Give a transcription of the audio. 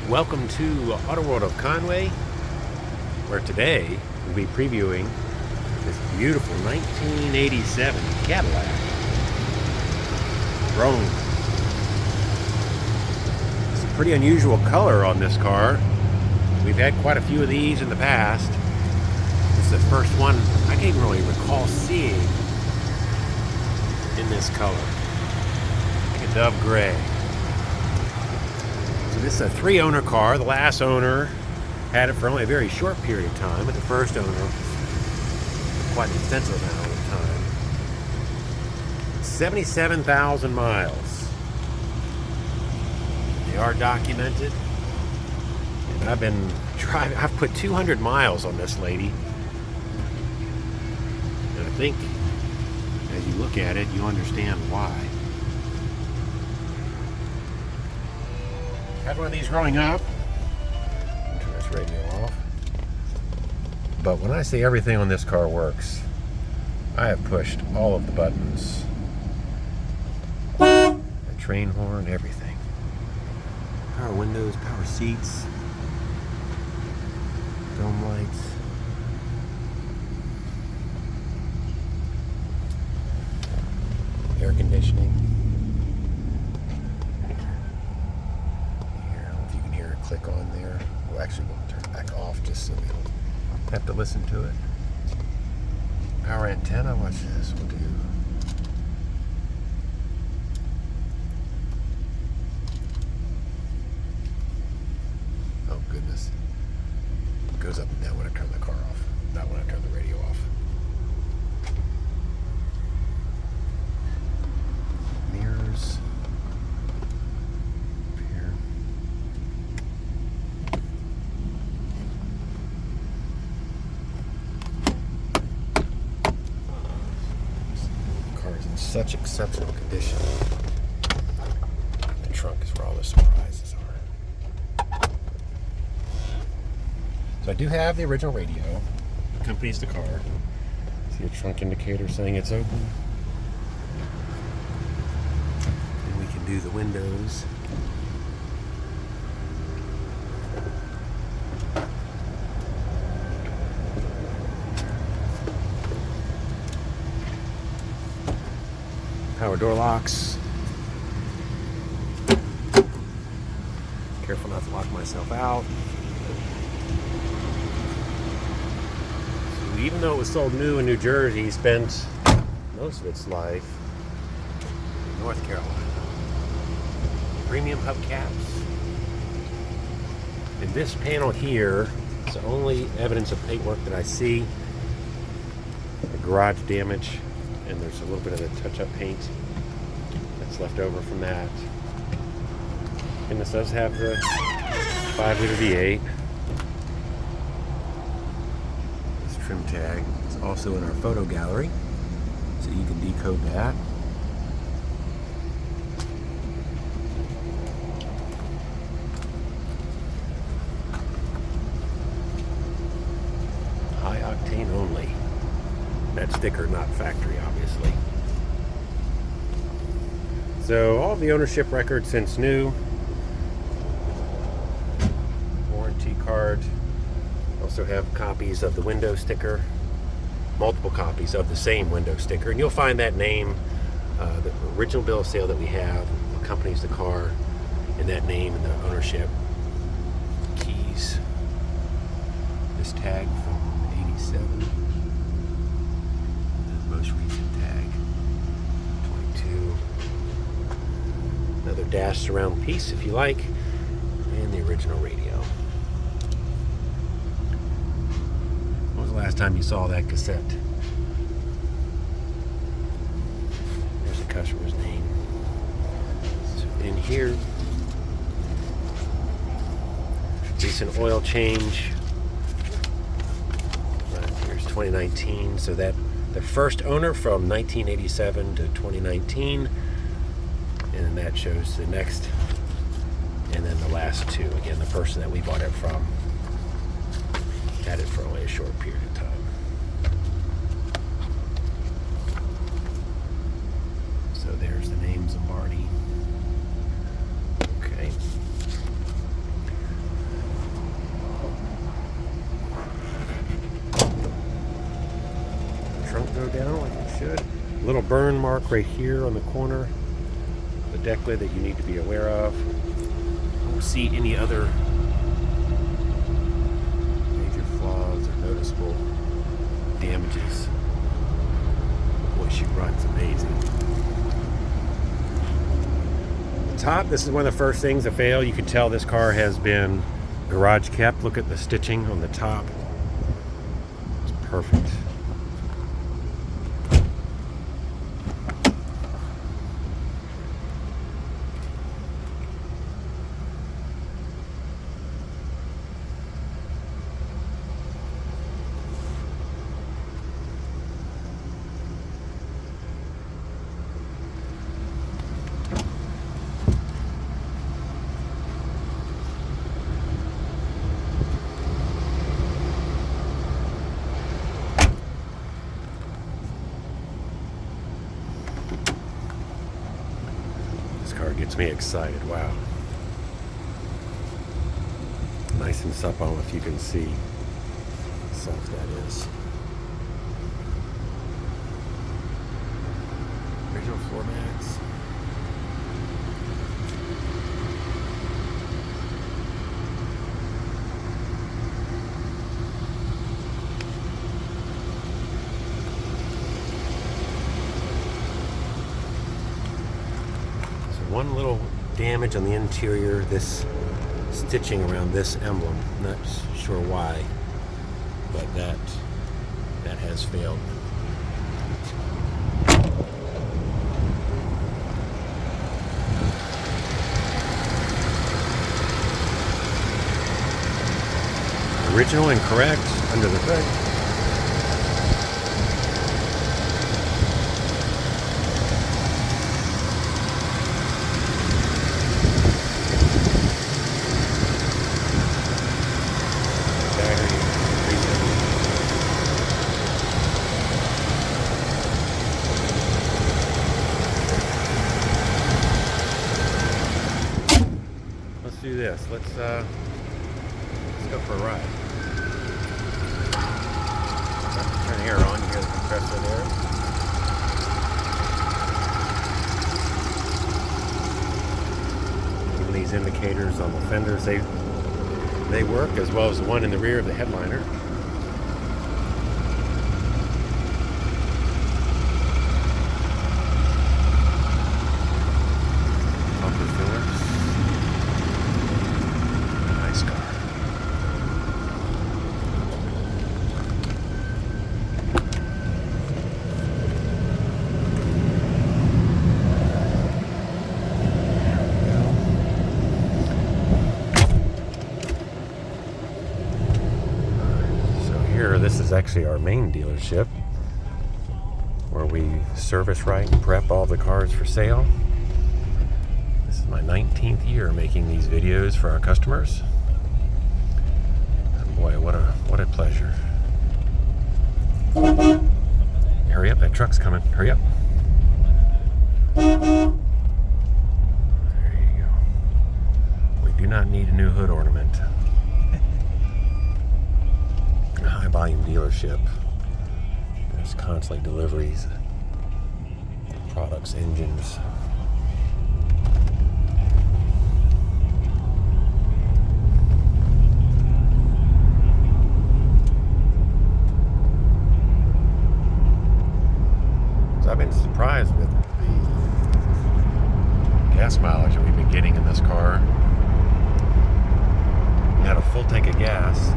Welcome to Auto World of Conway, where today we'll be previewing this beautiful 1987 Cadillac Brougham. It's a pretty unusual color on this car. We've had quite a few of these in the past. This is the first one I can't even really recall seeing in this color, like a dove gray. So this is a 3-owner car. The last owner had it for only a very short period of time, but the first owner quite an extensive amount of time. 77,000 miles. They are documented, and I've been driving. I've put 200 miles on this lady, and I think as you look at it, you understand why. Had one of these growing up. Turn this radio off. But when I say everything on this car works, I have pushed all of the buttons. The train horn, everything. Power windows, power seats, dome lights. Air conditioning. Click on there. We'll actually turn it back off just so we don't have to listen to it. Power antenna, watch this. We'll do. Oh goodness. It goes up and down when I turn the car off, not when I turn the radio off. Mirrors. Such exceptional condition. The trunk is where all the surprises are. So I do have the original radio. It accompanies the car. See a trunk indicator saying it's open. And we can do the windows. Power door locks. Careful not to lock myself out. So even though it was sold new in New Jersey, spent most of its life in North Carolina. Premium hubcaps. And this panel here is the only evidence of paintwork that I see. The garage damage. And there's a little bit of the touch-up paint that's left over from that. And this does have the 5-liter V8. This trim tag is also in our photo gallery, so you can decode that. High octane only. That sticker not factory, obviously. So all the ownership records since new. Warranty card. Also have copies of the window sticker. Multiple copies of the same window sticker. And you'll find that name, the original bill of sale that we have accompanies the car, and that name and the ownership. Keys. This tag from 87. Most recent tag, 22. Another dash surround piece if you like, and the original radio. When was the last time you saw that cassette? There's the customer's name. So in here, recent oil change. Here's 2019, so that the first owner from 1987 to 2019, and that shows the next, and then the last two. Again, the person that we bought it from had it for only a short period of time. So there's the name Zimbardi. Okay. burn mark right here on the corner, the deck lid, that you need to be aware of. I don't see any other major flaws or noticeable damages. Boy, she runs amazing. The top, this is one of the first things to fail. You can tell this car has been garage kept. Look at the stitching on the top. It's perfect. Car gets me excited. Wow. Nice and supple, if you can see how soft that is. Original floor mats. One little damage on the interior, this stitching around this emblem. Not sure why, but that has failed. Original and correct under the hood. Let's do this. Let's go for a ride. Turn the air on. You hear the compressor there. Even these indicators on the fenders, they work, as well as the one in the rear of the headliner. This is actually our main dealership, where we service, right, and prep all the cars for sale. This is my 19th year making these videos for our customers. And boy, what a pleasure. Hurry up, that truck's coming. Hurry up. There you go. We do not need a new hood ornament. High volume dealership. There's constantly deliveries, products, engines. So I've been surprised with the gas mileage that we've been getting in this car. We had a full tank of gas.